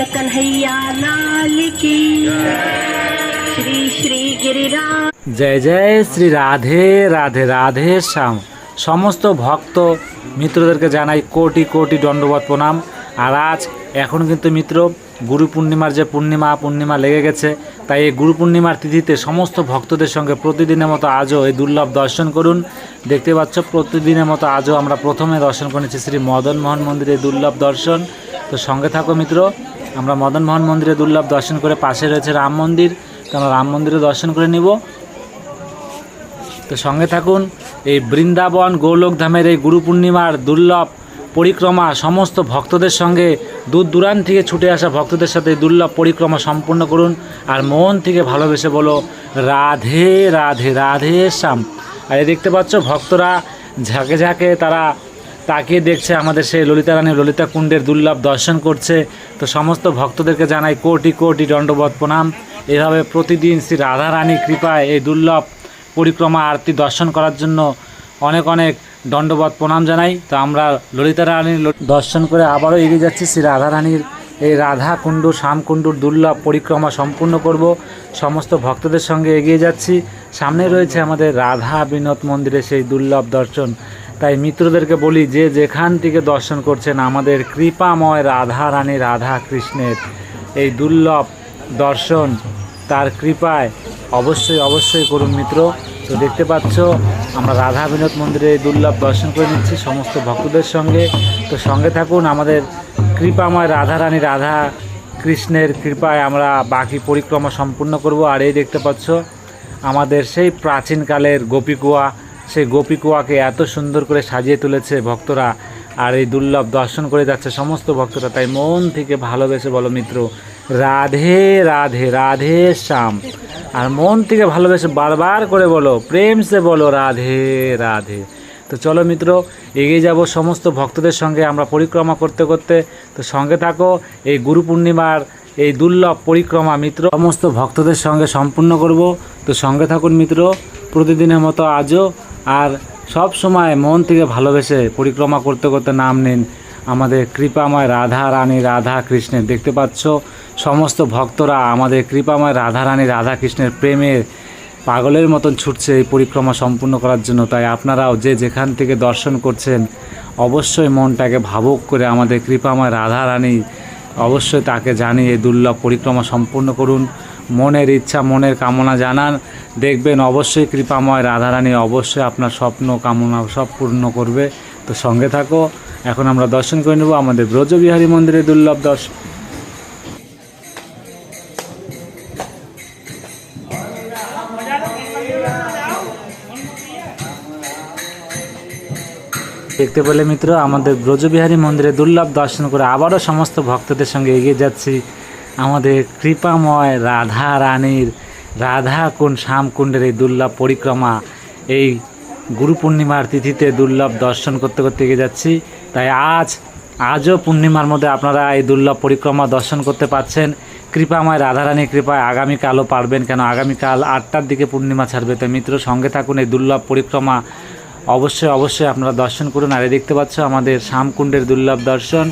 कृष्ण कन्हैया लाल की श्री श्री गिरिराज। जय जय শ্রী রাধে রাধে রাধে শ্যাম। সমস্ত ভক্ত মিত্রদেরকে জানাই কোটি কোটি দণ্ডবত প্রণাম। আর আজ এখন কিন্তু মিত্র গুরু পূর্ণিমার যে পূর্ণিমা লেগে গেছে, তাই এই গুরু পূর্ণিমার তিথিতে সমস্ত ভক্তদের সঙ্গে প্রতিদিনের মতো আজও এই দুর্লভ দর্শন করুন। দেখতে পাচ্ছ প্রতিদিনের মতো আজও আমরা প্রথমে দর্শন করেছি শ্রী মদন মোহন মন্দিরে দুর্লভ দর্শন। তো সঙ্গে থাকো মিত্র, আমরা মদন মোহন মন্দিরে দুর্লভ দর্শন করে পাশে রয়েছে রাম মন্দির, তো আমরা রাম মন্দিরে দর্শন করে নিব। তো সঙ্গে থাকুন। এই বৃন্দাবন গৌলোকধামের এই গুরু পূর্ণিমার দুর্লভ পরিক্রমা সমস্ত ভক্তদের সঙ্গে দূর দূরান্ত থেকে ছুটে আসা ভক্তদের সাথে দুর্লভ পরিক্রমা সম্পূর্ণ করুন। আর মন থেকে ভালোবেসে বলো রাধে রাধে রাধে শ্যাম। আর এই দেখতে পাচ্ছ ভক্তরা ঝাঁকে ঝাঁকে তারা তাকিয়ে দেখছে আমাদের সেই ললিতা রানী ললিতা কুণ্ডের দুর্লভ দর্শন করছে। তো সমস্ত ভক্তদেরকে জানাই কোটি কোটি দণ্ডবত প্রণাম। এভাবে প্রতিদিন শ্রী রাধা রানীর কৃপায় এই দুর্লভ পরিক্রমা আরতি দর্শন করার জন্য অনেক অনেক দণ্ডবত প্রণাম জানাই। তো আমরা ললিতা রানীর দর্শন করে আবারও এগিয়ে যাচ্ছি শ্রী রাধা রানীর এই রাধা কুণ্ড শ্যামকুণ্ডুর দুর্লভ পরিক্রমা সম্পূর্ণ করব। সমস্ত ভক্তদের সঙ্গে এগিয়ে যাচ্ছি। সামনে রয়েছে আমাদের রাধা বিনোদ মন্দিরে সেই দুর্লভ দর্শন। তাই মিত্রদেরকে বলি যে যেখান থেকে দর্শন করছেন আমাদের কৃপাময় রাধা রানী রাধা কৃষ্ণের এই দুর্লভ দর্শন তার কৃপায় অবশ্যই করুন মিত্র। তো দেখতে পাচ্ছ আমরা রাধা বিনোদ মন্দিরে এই দুর্লভ দর্শন করে নিচ্ছি সমস্ত ভক্তদের সঙ্গে। তো সঙ্গে থাকুন, আমাদের কৃপাময় রাধা রানী রাধা কৃষ্ণের কৃপায় আমরা বাকি পরিক্রমা সম্পূর্ণ করব। আর এই দেখতে পাচ্ছ আমাদের সেই প্রাচীনকালের গোপীকুয়া, সেই গোপীকুয়াকে এত সুন্দর করে সাজিয়ে তুলেছে ভক্তরা। আর এই দুর্লভ দর্শন করে যাচ্ছে সমস্ত ভক্তরা। তাই মন থেকে ভালোবেসে বলো মিত্র রাধে রাধে রাধে শ্যাম। আর মন থেকে ভালোবেসে বারবার করে বলো, প্রেম সে বলো রাধে রাধে। তো চলো মিত্র এগিয়ে যাব সমস্ত ভক্তদের সঙ্গে আমরা পরিক্রমা করতে করতে। তো সঙ্গে থাকো, এই গুরু পূর্ণিমার এই দুর্লভ পরিক্রমা মিত্র সমস্ত ভক্তদের সঙ্গে সম্পূর্ণ করব। তো সঙ্গে থাকুন মিত্র প্রতিদিনের মতো আজও। আর সব সময় মন থেকে ভালোবেসে পরিক্রমা করতে করতে নাম নিন আমাদের কৃপাময় রাধা রানী রাধা কৃষ্ণের। দেখতে পাচ্ছ সমস্ত ভক্তরা আমাদের কৃপাময় রাধা রানী রাধা কৃষ্ণের প্রেমের পাগলের মতন ছুটছে এই পরিক্রমা সম্পূর্ণ করার জন্য। তাই আপনারাও যে যেখান থেকে দর্শন করছেন অবশ্যই মনটাকে ভাবুক করে আমাদের কৃপাময় রাধা রানী অবশ্যই তাকে জানিয়ে এই দুর্লভ পরিক্রমা সম্পূর্ণ করুন। মনের ইচ্ছা মনের কামনা জানান, দেখবেন অবশ্যই কৃপাময় রাধারানী অবশ্যই আপনার স্বপ্ন কামনা সব পূর্ণ করবে। তো সঙ্গে থাকো, এখন আমরা দর্শন করে নেব আমাদের ব্রজবিহারী মন্দিরে দুর্লভ দর্শন। দেখতে পেলে মিত্র আমাদের ব্রজবিহারী মন্দিরে দুর্লভ দর্শন করে আবারও সমস্ত ভক্তদের সঙ্গে এগিয়ে যাচ্ছি আমাদের কৃপাময় রাধা রানীর রাধা কুণ্ড শ্যামকুণ্ডের এই দুর্লভ পরিক্রমা এই গুরু পূর্ণিমার তিথিতে দুর্লভ দর্শন করতে করতে এগিয়ে যাচ্ছি। তাই আজও পূর্ণিমার মধ্যে আপনারা এই দুর্লভ পরিক্রমা দর্শন করতে পারছেন কৃপাময় রাধারানীর কৃপায়। আগামীকালও পারবেন, কেন আগামীকাল 8টার দিকে পূর্ণিমা ছাড়বে। তো মিত্র সঙ্গে থাকুন, এই দুর্লভ পরিক্রমা অবশ্যই আপনারা দর্শন করুন। আর দেখতে পাচ্ছ আমাদের শ্যামকুণ্ডের দুর্লভ দর্শন।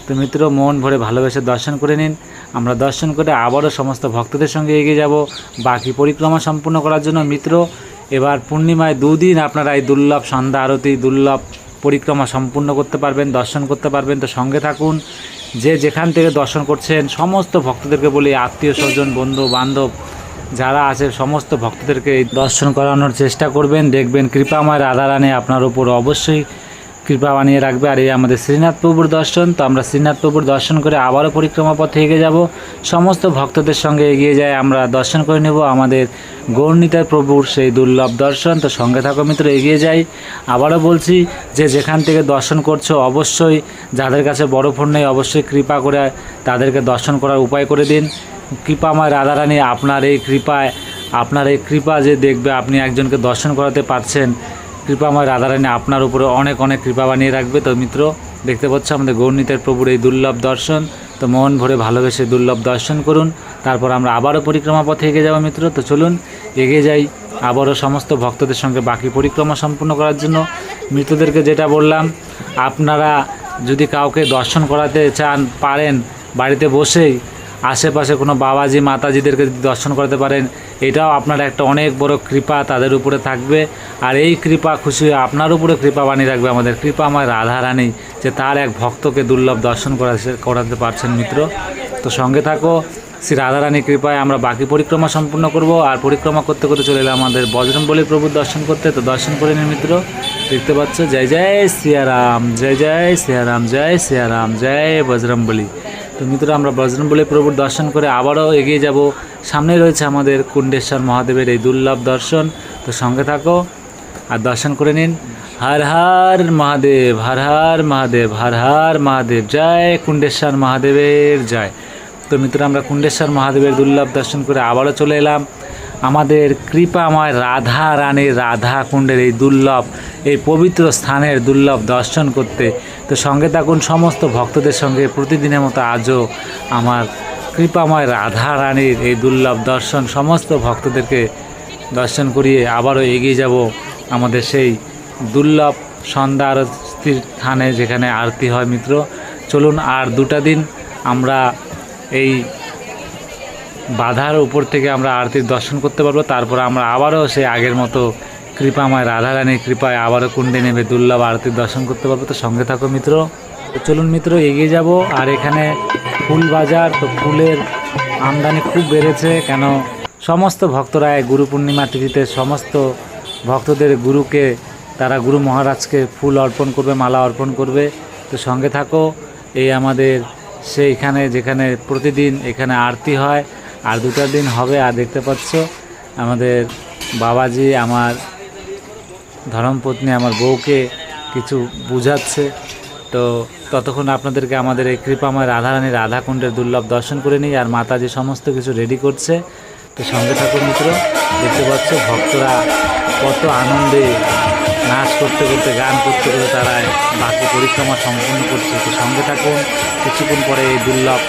তো মিত্র মন ভরে ভালোবেসে দর্শন করে নিন। আমরা দর্শন করে আবারও সমস্ত ভক্তদের সঙ্গে এগিয়ে যাব বাকি পরিক্রমা সম্পূর্ণ করার জন্য। মিত্র এবার পূর্ণিমায় 2 দিন আপনারা এই দুর্লভ সন্ধ্যা আরতি দুর্লভ পরিক্রমা সম্পূর্ণ করতে পারবেন, দর্শন করতে পারবেন। তো সঙ্গে থাকুন, যে যেখান থেকে দর্শন করছেন সমস্ত ভক্তদেরকে বলি আত্মীয় স্বজন বন্ধু বান্ধব যারা আছে সমস্ত ভক্তদেরকে দর্শন করানোর চেষ্টা করবেন। দেখবেন কৃপাময় রাধারানী আপনার উপর অবশ্যই কৃপা বানিয়ে রাখবে। আর এই আমাদের শ্রীনাথ প্রভুর দর্শন। তো আমরা শ্রীনাথ প্রভুর দর্শন করে আবারও পরিক্রমা পথে এগিয়ে যাব সমস্ত ভক্তদের সঙ্গে এগিয়ে যায় আমরা দর্শন করে নেব আমাদের গৌরনীতার প্রভুর সেই দুর্লভ দর্শন। তো সঙ্গে থাকো মিত্র এগিয়ে যাই। আবারও বলছি যে যেখান থেকে দর্শন করছো অবশ্যই যাদের কাছে বড় ফোন নেই অবশ্যই কৃপা করে তাদেরকে দর্শন করার উপায় করে দিন। কৃপাময় রাধারানী আপনার এই কৃপা যে দেখবে আপনি একজনকে দর্শন করাতে পারছেন, কৃপাময় রাধারানী আপনার উপরে অনেক অনেক কৃপা বানিয়ে রাখবে। তো মিত্র দেখতে পাচ্ছ আমাদের গৌরনীতের প্রভুর এই দুর্লভ দর্শন। তো মন ভরে ভালোবেসে দুর্লভ দর্শন করুন। তারপর আমরা আবারও পরিক্রমা পথে এগিয়ে যাব মিত্র। তো চলুন এগিয়ে যাই আবারও সমস্ত ভক্তদের সঙ্গে বাকি পরিক্রমা সম্পূর্ণ করার জন্য। মিত্রদেরকে যেটা বললাম, আপনারা যদি কাউকে দর্শন করাতে চান পারেন বাড়িতে বসেই আশেপাশে কোনো বাবাজি মাতাজিদেরকে যদি দর্শন করতে পারেন, এটাও আপনার একটা অনেক বড় কৃপা তাদের উপরে থাকবে। আর এই কৃপা খুশি হয়ে আপনার উপরে কৃপা বানিয়ে রাখবে আমাদের কৃপা আমার রাধারানী, যে তার এক ভক্তকে দুর্লভ দর্শন করাতে পারছেন মিত্র। তো সঙ্গে থাকো, শ্রী রাধারানী কৃপায় আমরা বাকি পরিক্রমা সম্পূর্ণ করব। আর পরিক্রমা করতে করতে চলে এলাম আমাদের বজরংবলী প্রভুর দর্শন করতে। তো দর্শন করে নিন মিত্র, দেখতে পাচ্ছ জয় জয় সিয়ারাম, জয় জয় সিয়ারাম, জয় সিয়ারাম, জয় বজরংবলী। তো মিত্র আমরা বজরংবলী প্রভুর দর্শন করে আবারও এগিয়ে যাব। সামনে রয়েছে আমাদের কুণ্ডেশ্বর মহাদেবের এই দুর্লভ দর্শন। তো সঙ্গে থাকো আর দর্শন করে নিন। হর হর মহাদেব, হর হর মহাদেব, হর হর মহাদেব, জয় কুণ্ডেশ্বর মহাদেবের জয়। তো মিত্র আমরা কুণ্ডেশ্বর মহাদেবের দুর্লভ দর্শন করে আবারও চলে এলাম আমাদের কৃপাময় রাধা রানীর রাধা কুণ্ডের এই দুর্লভ, এই পবিত্র স্থানের দুর্লভ দর্শন করতে। তো সঙ্গে থাকুন সমস্ত ভক্তদের সঙ্গে প্রতিদিনের মতো আজও আমার কৃপাময় রাধা রানীর এই দুর্লভ দর্শন সমস্ত ভক্তদেরকে দর্শন করিয়ে আবারও এগিয়ে যাব আমাদের সেই দুর্লভ সন্ধ্যা আরতির স্থানে যেখানে আরতি হয়। মিত্র চলুন, আর 2টা দিন আমরা এই বাধার উপর থেকে আমরা আরতির দর্শন করতে পারবো। তারপর আমরা আবারও সেই আগের মতো কৃপাময় রাধারানীর কৃপায় আবারও কুণ্ডে নেমে দুর্লভ আরতির দর্শন করতে পারবো। তো সঙ্গে থাকো মিত্র। তো চলুন মিত্র এগিয়ে যাব। আর এখানে ফুল বাজার, তো ফুলের আমদানি খুব বেড়েছে, কেন সমস্ত ভক্তরা এই গুরু পূর্ণিমা তিথিতে সমস্ত ভক্তদের গুরুকে, তারা গুরু মহারাজকে ফুল অর্পণ করবে, মালা অর্পণ করবে। তো সঙ্গে থাকো, এই আমাদের সেইখানে যেখানে প্রতিদিন এখানে আরতি হয়, আর 2টা দিন হবে। আর দেখতে পাচ্ছ আমাদের বাবাজি আমার ধর্মপত্নী আমার বউকে কিছু বুঝাচ্ছে। তো ততক্ষণ আপনাদেরকে আমাদের এই কৃপাময় রাধারানী রাধাকুণ্ডের দুর্লভ দর্শন করে নিই। আর মাতাজি সমস্ত কিছু রেডি করছে। তো সঙ্গে থাকুন মিত্র, দেখতে পাচ্ছ ভক্তরা কত আনন্দে নাচ করতে করতে, গান করতে করতে তারা বাকি পরিক্রমা সম্পূর্ণ করছে। তো সঙ্গে থাকুন, কিছুক্ষণ পরে এই দুর্লভ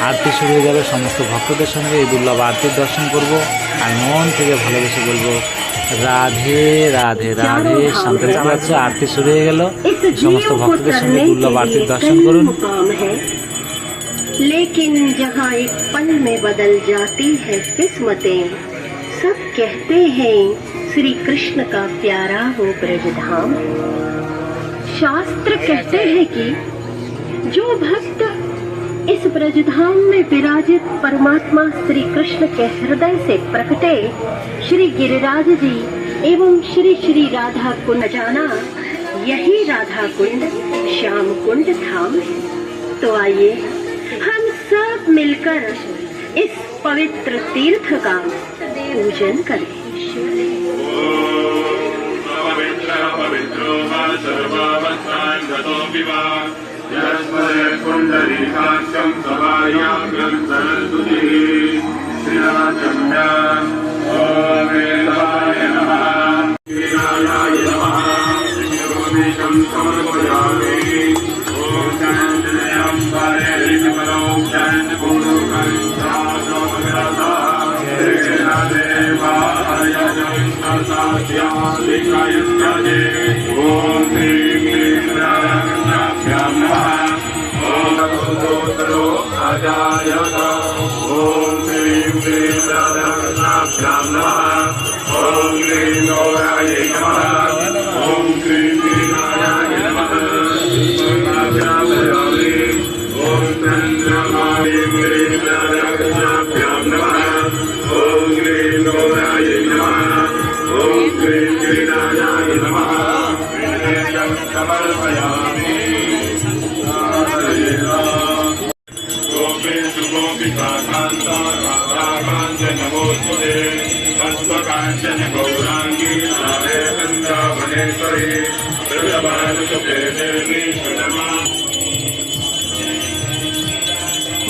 আরতি শুরু হয়ে যাবে। সমস্ত ভক্তদের সঙ্গে এই দুর্লভ আরতির দর্শন করব আর মন থেকে ভালোবেসে বলবো রাধে রাধে রাধে। শান্তি পাচ্ছ, আরতি শুরু হয়ে গেল। সমস্ত ভক্তদের সঙ্গে দুর্লভ আরতির দর্শন করুন। लेकिन जहाँ एक पल में बदल जाती है किस्मतें, सब कहते हैं श्री कृष्ण का प्यारा वो ब्रजधाम। शास्त्र कहते हैं कि जो भक्त इस ब्रजधाम में विराजित परमात्मा श्री कृष्ण के हृदय से प्रकटे श्री गिरिराज जी एवं श्री श्री राधा कुंड जाना, यही राधा कुंड श्याम कुंड धाम है। तो आइए हम सब मिलकर इस पवित्र तीर्थ का पूजन करें।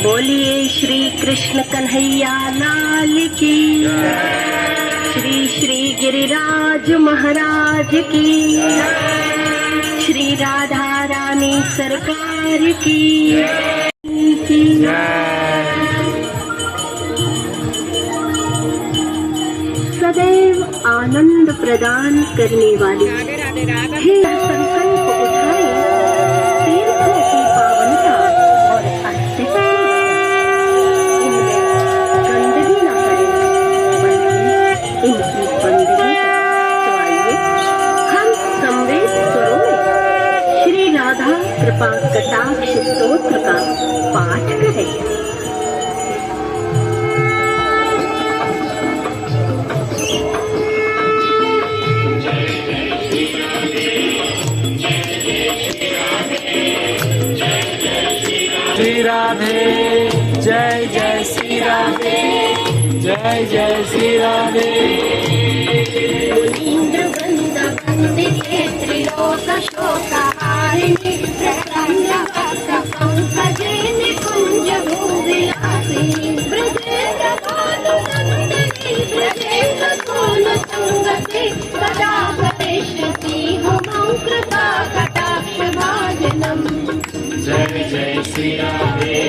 बोलिए श्री कृष्ण कन्हैया लाल की, श्री श्री गिरिराज महाराज की, श्री राधा रानी सरकार की। सदैव आनंद प्रदान करने वाली हे संकल्प उठाए तीर्थों की पावनता और अस्तित्व जय जय श्री राधे। मुनीन्द्रवृन्दवन्दिते त्रिलोकशोकहारिणि प्रसन्नवक्त्रपङ्कजे निकुञ्जभूविलासिनि ब्रजेन्द्रभानुनन्दिनि ब्रजेन्द्रसूनुसङ्गते कदा करिष्यसि मम कृपा कटाक्षभाजनम्। जय जय श्री राधे,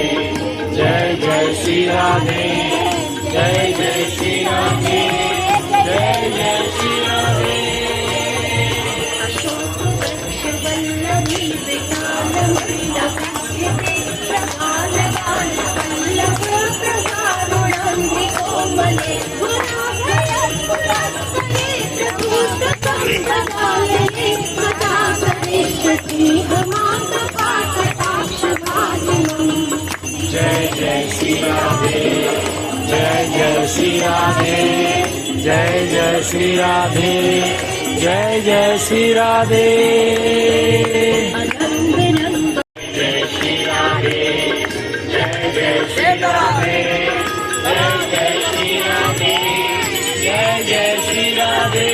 जय जय श्री राधे, जय जय श्री राधे, जय जय श्री राधे। अशोकवृक्षवल्लभी विशालमण्डपस्थिते प्रभालगानपल्लवप्रभारुणान्धिकोमले गुणाभयस्फुरत्सरे प्रभूतसम्प्रदायने कदा करिष्यसि ममाकपाकटाक्षभाजनम्। जय जय श्री राधे, जय जय श्री राधे, जय जय श्री राधे, जय जय श्री राधे। अनंग रंग जय श्री राधे, जय जय श्री राधे, जय जय श्री राधे, जय जय श्री राधे।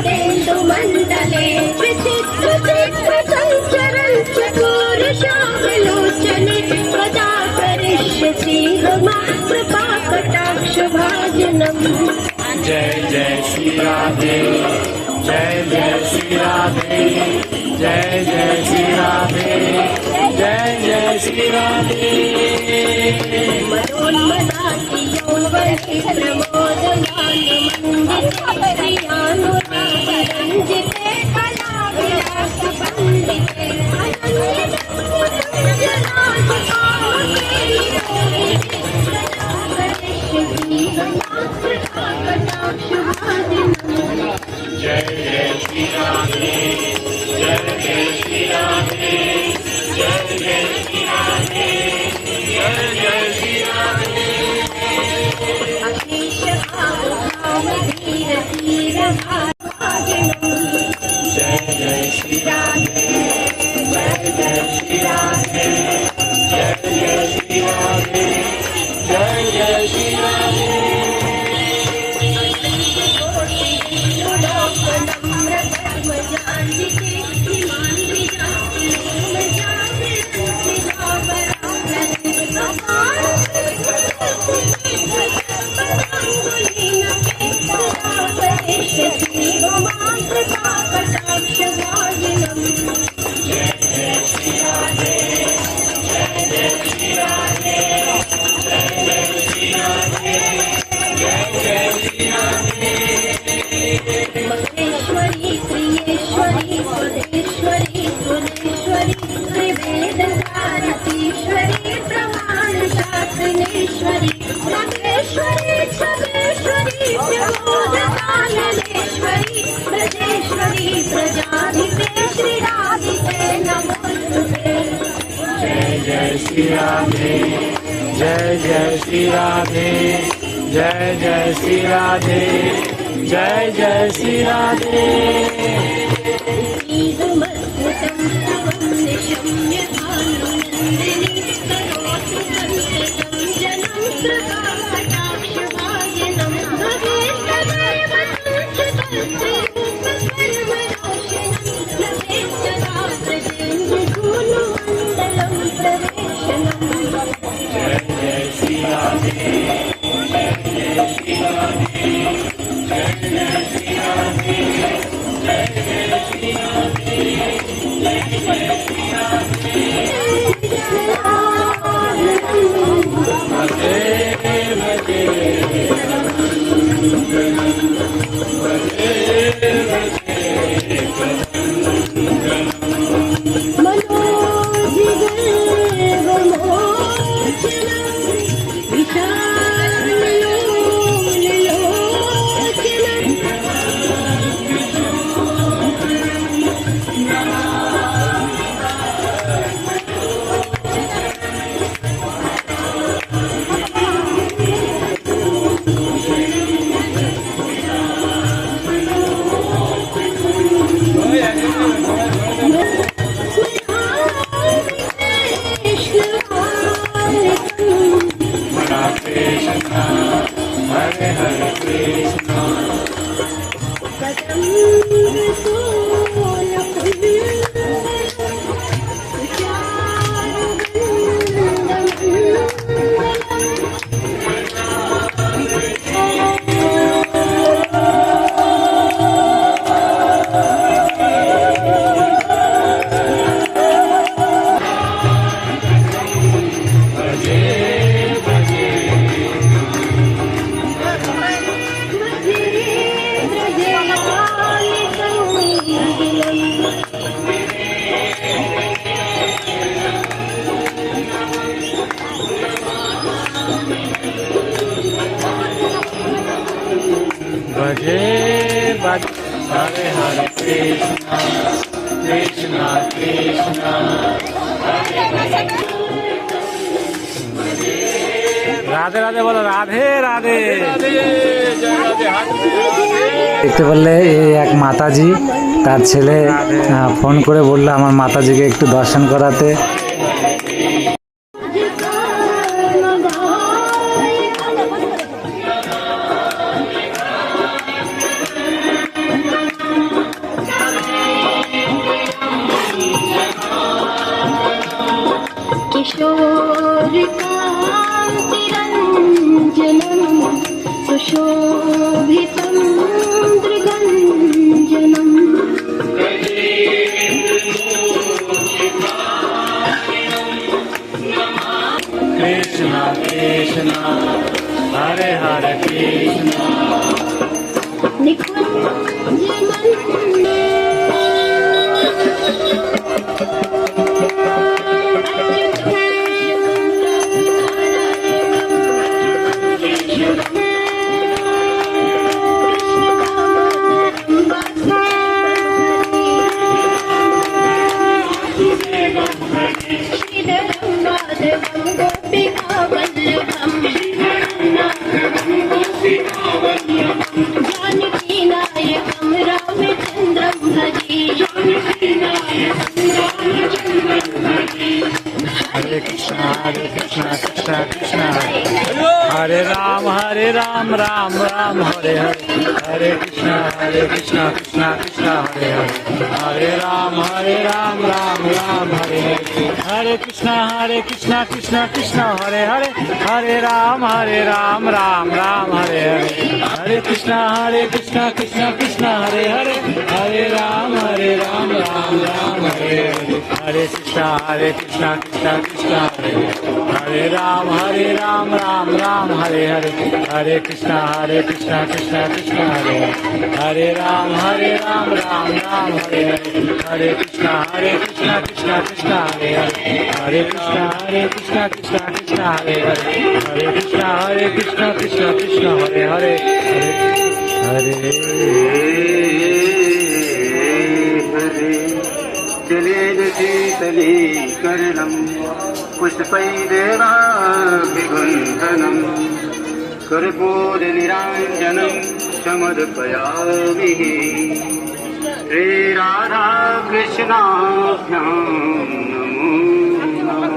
बिन्दुमण्डले विचित्रचित्रसञ्चरन् चकोरशावलोचने कदा करिष्यसि मम कृपाकटाक्षभाजनम्। जय जय श्री राधे, जय जय श्री राधे, जय जय श्री राधे, जय जय श्री राधे। मनोन्मदाति यौवने प्रमोदगानमण्डिते प्रियानुरागरञ्जिते कलाविलासपण्डिते जय जय श्री राधे, जय जय श्री राधे, जय जय श्री राधे, जय जय श्री राधे। अशेष भाव धीर धीर भाजनम्। जय जय श्री राधे, जय जय श्री राधे, जय जय श्री राधे, जय जय श्री राधे। महेश्वरी प्रियेश्वरी सुरेश्वरी सुरेश्वरी त्रिवेदभारतीश्वरी प्रमाण शासनेश्वरी महेश्वरी छवेश्वरी प्रबोधकाननेश्वरी ब्रजेश्वरी प्रजाधिपे श्रीराधिपे नमोस्तुते। जय जय श्री राधे, जय जय श्री राधे, जय जय श्री राधे, जय जय श्री राधे। ईदमद्भुतं स्तवं निशम्य भानुनन्दिनी करोतु सन्ततं जनं कृपाकटाक्षभाजनं भवेत्तदेव सञ्चितस्त्रिरूपकर्मरोषणं लभेत् सदा ब्रजेन्द्रसूनुमण्डलं प्रवेशनम्। जय जय श्री राधे, जय जय श्री राधे, जय जय श्री राधे, जय जय श्री राधे, जय जय श्री राधे। भजे भजे भजे मनोजिगर्वमोचनं विशाललोललोचनं भजे भजे हरे हरे कृष्णा कृष्णा कृष्णा রাধে রাধে বলো, রাধে রাধে। দেখতে পারলে এই এক মাতাজি, তার ছেলে ফোন করে বললো আমার মাতাজিকে একটু দর্শন করাতে। किशोरकान्तिरञ्जनं सुशोभितं त्रिगञ्जनम् कृष्णा कृष्णा हरे हरे कृष्णा हरे कृष्णा कृष्णा कृष्णा हरे राम राम राम हरे हरे हरे कृष्णा कृष्णा कृष्णा हरे हरे हरे राम राम राम हरे हरे हरे कृष्णा कृष्णा कृष्णा हरे हरे हरे राम राम राम हरे हरे हरे कृष्णा कृष्णा कृष्णा हरे हरे हरे राम राम राम हरे हरे हरे कृष्णा कृष्णा कृष्णा हरे हरे राम राम राम हरे हरे हरे कृष्णा कृष्णा कृष्णा हरे हरे राम राम राम हरे हरे हरे कृष्णा कृष्णा कृष्णा हरे हरे हरे कृष्णा कृष्णा हरे हरे हरे कृष्णा कृष्णा हरे हरे हरे जलेन शीतलीकरणम् पुष्पैरेवाभिगुण्ठनम् कर्पूरनिराञ्जनं समर्पयामि श्रीराधाकृष्णाभ्यां नमो नमः।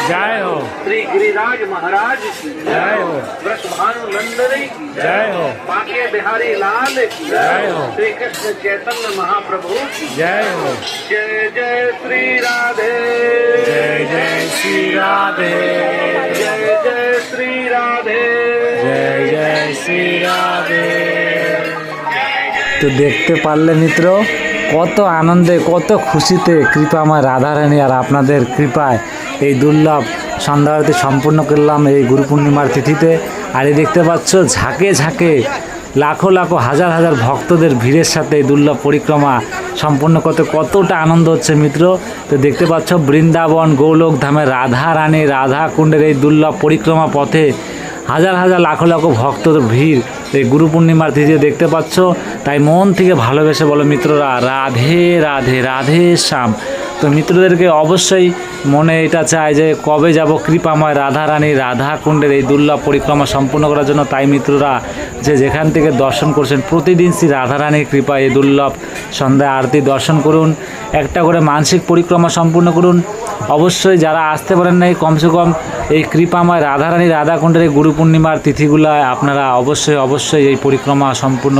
जय हो श्री गिरिराज महाराज की जय हो वृषभानु नंदन की जय हो बांके बिहारी लाल की जय हो श्री कृष्ण चैतन्य महाप्रभु की जय हो जय जय श्री राधे जय जय श्री राधे जय जय श्री राधे जय जय श्री राधे। তো দেখতে পারলে মিত্র কত আনন্দে কত খুশিতে কৃপাময় রাধারানী আর আপনাদের কৃপায় এই দুর্লভ সন্ধ্যা আরতি সম্পূর্ণ করলাম এই গুরু পূর্ণিমার তিথিতে। আর এই দেখতে পাচ্ছ ঝাঁকে ঝাঁকে লাখো লাখো হাজার হাজার ভক্তদের ভিড়ের সাথে এই দুর্লভ পরিক্রমা সম্পূর্ণ করতে কতটা আনন্দ হচ্ছে মিত্র। তো দেখতে পাচ্ছ বৃন্দাবন গৌলোক ধামে রাধা রানী রাধা কুণ্ডের এই দুর্লভ পরিক্রমা পথে হাজার হাজার লাখো লাখো ভক্তদের ভিড় এই গুরু পূর্ণিমার তিথিতে দেখতে পাচ্ছ। তাই মন থেকে ভালোবেসে বলো মিত্ররা রাধে রাধে রাধে শ্যাম। তো মিত্রদেরকে অবশ্যই মনে এটা চায় যে কবে যাব কৃপাময় রাধারানী রাধাকুণ্ডের এই দুর্লভ পরিক্রমা সম্পূর্ণ করার জন্য। তাই মিত্ররা যে যেখান থেকে দর্শন করছেন প্রতিদিন শ্রী রাধারানীর কৃপা এই দুর্লভ সন্ধ্যা আরতি দর্শন করুন, একটা করে মানসিক পরিক্রমা সম্পূর্ণ করুন। অবশ্যই যারা আসতে পারেন নাই কমসে কম এই কৃপাময় রাধারানী রাধাকুণ্ডের এই গুরু পূর্ণিমার তিথিগুলায় আপনারা অবশ্যই এই পরিক্রমা সম্পূর্ণ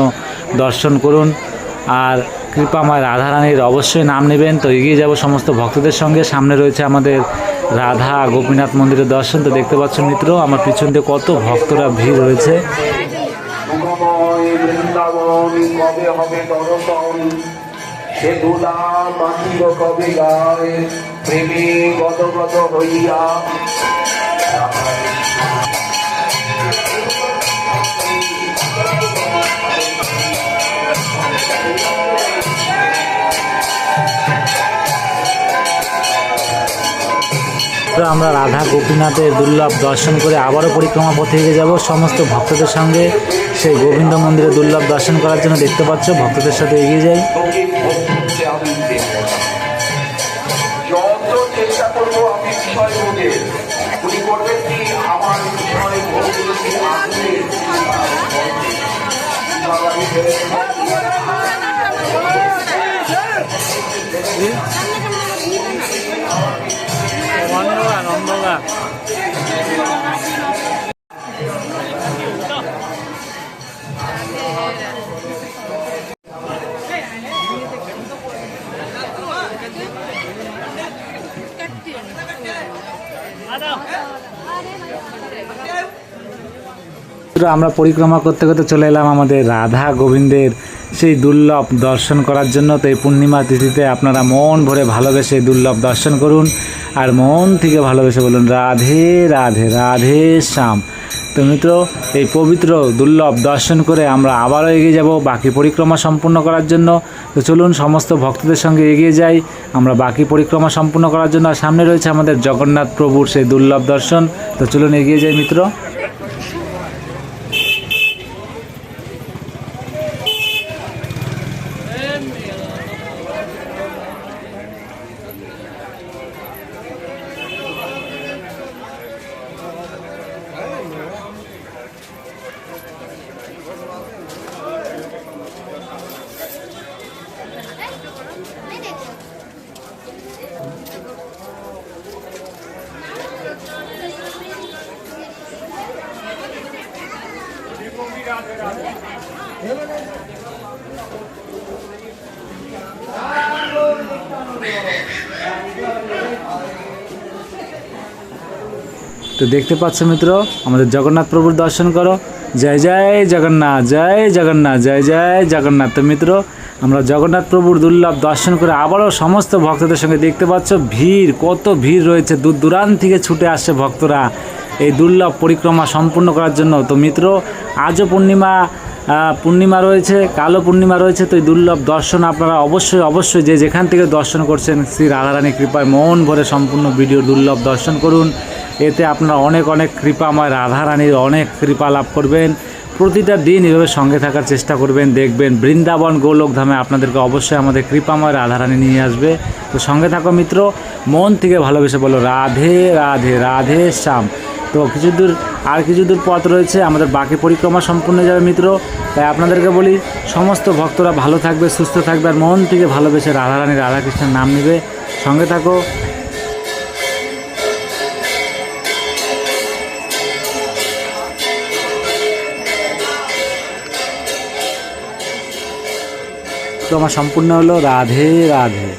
দর্শন করুন। আর কৃপাময় রাধারানীর অবশ্যই নাম নেবেন। তো এগিয়ে যাব সমস্ত ভক্তদের সঙ্গে। সামনে রয়েছে আমাদের রাধা গোপীনাথ মন্দিরের দর্শন। তো দেখতে পাচ্ছ মিত্র আমার পিছন দিয়ে কত ভক্তরা ভিড় রয়েছে। সুখময় বৃন্দাবন কবে হবে দর্শন, সে দুলা মাসিব কবে গায় প্রেমে গদগদ হইয়া। আমরা রাধা গোপীনাথের দুর্লভ দর্শন করে আবারও পরিক্রমা পথে এগিয়ে যাব সমস্ত ভক্তদের সঙ্গে সেই গোবিন্দ মন্দিরে দুর্লভ দর্শন করার জন্য। দেখতে পাচ্ছ ভক্তদের সাথে এগিয়ে যাই। যত চেষ্টা করবো আমি বিষয় বোঝে উনি করবেন কি আমার বিষয় আমরা পরিক্রমা করতে করতে চলে এলাম আমাদের রাধা গোবিন্দের সেই দুর্লভ দর্শন করার জন্য। তো এই পূর্ণিমা তিথিতে আপনারা মন ভরে ভালোবেসে দুর্লভ দর্শন করুন আর মন থেকে ভালোবেসে বলুন রাধে রাধে রাধে শ্যাম। তো মিত্র এই পবিত্র দুর্লভ দর্শন করে আমরা আবারও এগিয়ে যাব বাকি পরিক্রমা সম্পূর্ণ করার জন্য। তো চলুন সমস্ত ভক্তদের সঙ্গে এগিয়ে যাই আমরা বাকি পরিক্রমা সম্পূর্ণ করার জন্য। আর সামনে রয়েছে আমাদের জগন্নাথ প্রভুর সেই দুর্লভ দর্শন। তো চলুন এগিয়ে যাই মিত্র। তো দেখতে পাচ্ছ মিত্র আমাদের জগন্নাথ প্রভুর দর্শন করো। জয় জয় জগন্নাথ, জয় জগন্নাথ, জয় জয় জগন্নাথ। তো মিত্র আমরা জগন্নাথ প্রভুর দুর্লভ দর্শন করে আবারও সমস্ত ভক্তদের সঙ্গে দেখতে পাচ্ছ ভিড়, কত ভিড় রয়েছে, দূর দূরান্ত থেকে ছুটে আসছে ভক্তরা এই দুর্লভ পরিক্রমা সম্পূর্ণ করার জন্য। তো মিত্র আজও পূর্ণিমা রয়েছে, কালো পূর্ণিমা রয়েছে। তো এই দুর্লভ দর্শন আপনারা অবশ্যই যে যেখান থেকে দর্শন করছেন শ্রী রাধারানী কৃপায় মন ভরে সম্পূর্ণ ভিডিও দুর্লভ দর্শন করুন। এতে আপনারা অনেক কৃপাময় রাধারানীর অনেক কৃপা লাভ করবেন। প্রতিটা দিন এভাবে সঙ্গে থাকার চেষ্টা করবেন, দেখবেন বৃন্দাবন গোলকধামে আপনাদেরকে অবশ্যই আমাদের কৃপাময় রাধারানী নিয়ে আসবে। তো সঙ্গে থাকো মিত্র, মন থেকে ভালোবেসে বলো রাধে রাধে রাধে শ্যাম। তো কিছু দূর পথ রয়েছে, আমাদের বাকি পরিক্রমা সম্পূর্ণ যাবে মিত্র। তাই আপনাদেরকে বলি সমস্ত ভক্তরা ভালো থাকবে, সুস্থ থাকবে আর মন থেকে ভালোবেসে রাধারানী রাধাকৃষ্ণের নাম নেবে। সঙ্গে থাকো। তো আমার সম্পূর্ণ হলো রাধে রাধে।